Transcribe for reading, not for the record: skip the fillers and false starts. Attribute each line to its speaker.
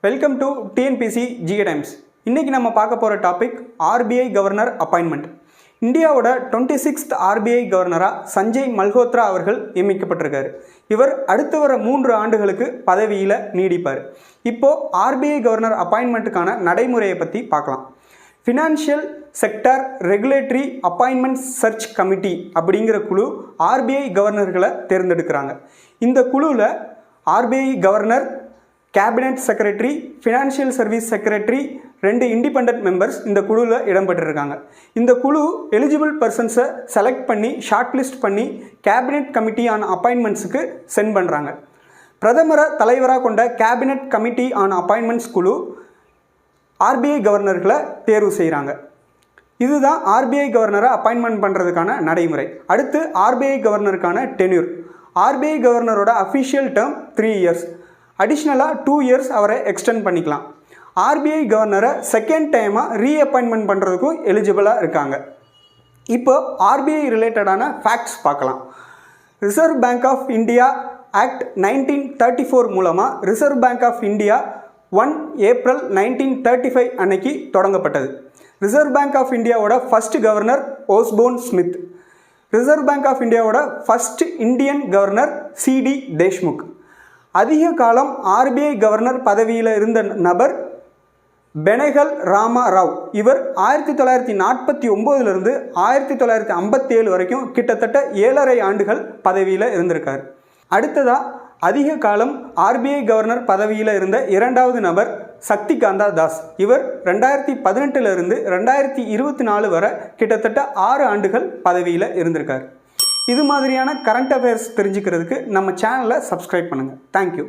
Speaker 1: Welcome to TNPSC GK times. இன்றைக்கி நம்ம பார்க்க போகிற டாபிக் ஆர்பிஐ கவர்னர் அப்பாயின்மெண்ட். இந்தியாவோட 26th ஆர்பிஐ கவர்னராக சஞ்சய் மல்ஹோத்ரா அவர்கள் நியமிக்கப்பட்டிருக்காரு. இவர் அடுத்து வர 3 ஆண்டுகளுக்கு பதவியில் நீடிப்பார். இப்போது ஆர்பிஐ கவர்னர் அப்பாயின்மெண்ட்டுக்கான நடைமுறையை பற்றி பார்க்கலாம். Financial sector regulatory appointment search committee அப்படிங்கிற குழு ஆர்பிஐ கவர்னர்களை தேர்ந்தெடுக்கிறாங்க. இந்த குழுவில் RBI governor, cabinet secretary, financial service secretary, 2 independent members இந்த குழுவில் இடம்பெற்றிருக்காங்க. இந்த குழு எலிஜிபிள் பர்சன்ஸை செலக்ட் பண்ணி ஷார்ட் லிஸ்ட் பண்ணி கேபினட் கமிட்டி ஆன் அப்பாயின்மெண்ட்ஸுக்கு சென்ட் பண்ணுறாங்க. பிரதமரை தலைவராக கொண்ட கேபினட் கமிட்டி ஆன் அப்பாயின்மெண்ட்ஸ் குழு ஆர்பிஐ கவர்னர்களை தேர்வு செய்கிறாங்க. இதுதான் ஆர்பிஐ கவர்னரை அப்பாயின்மெண்ட் பண்ணுறதுக்கான நடைமுறை. அடுத்து ஆர்பிஐ கவர்னருக்கான டென்யூர். ஆர்பிஐ கவர்னரோட அஃபிஷியல் டேர்ம் 3 இயர்ஸ். அடிஷ்னலாக 2 இயர்ஸ் அவரை எக்ஸ்டெண்ட் பண்ணிக்கலாம். ஆர்பிஐ கவர்னரை செகண்ட் டைமாக ரீஅப்பாயின்மெண்ட் பண்ணுறதுக்கும் எலிஜிபிளாக இருக்காங்க. இப்போ ஆர்பிஐ ரிலேட்டடான ஃபேக்ட்ஸ் பார்க்கலாம். Reserve Bank of India Act 1934 மூலமாக Reserve Bank of India 1 April 1935 அன்னைக்கு தொடங்கப்பட்டது. ரிசர்வ் பேங்க் ஆஃப் இந்தியாவோட first governor Osborne Smith. Reserve Bank of இந்தியாவோட first Indian governor CD Deshmukh. அதிக காலம் ஆர்பிஐ கவர்னர் பதவியில் இருந்த நபர் பெனகல் ராமா ராவ். இவர் 1949 1957 வரைக்கும் கிட்டத்தட்ட 7.5 ஆண்டுகள் பதவியில் இருந்திருக்கார். அடுத்ததாக அதிக காலம் ஆர்பிஐ கவர்னர் பதவியில் இருந்த 2வது நபர் சக்திகாந்தா தாஸ். இவர் 2018 2024 வரை கிட்டத்தட்ட 6 ஆண்டுகள் பதவியில் இருந்திருக்கார். இது மாதிரியான கரண்ட் அஃபேர்ஸ் தெரிஞ்சுக்கிறதுக்கு நம்ம சேனலை சப்ஸ்கிரைப் பண்ணுங்கள். தேங்க்யூ.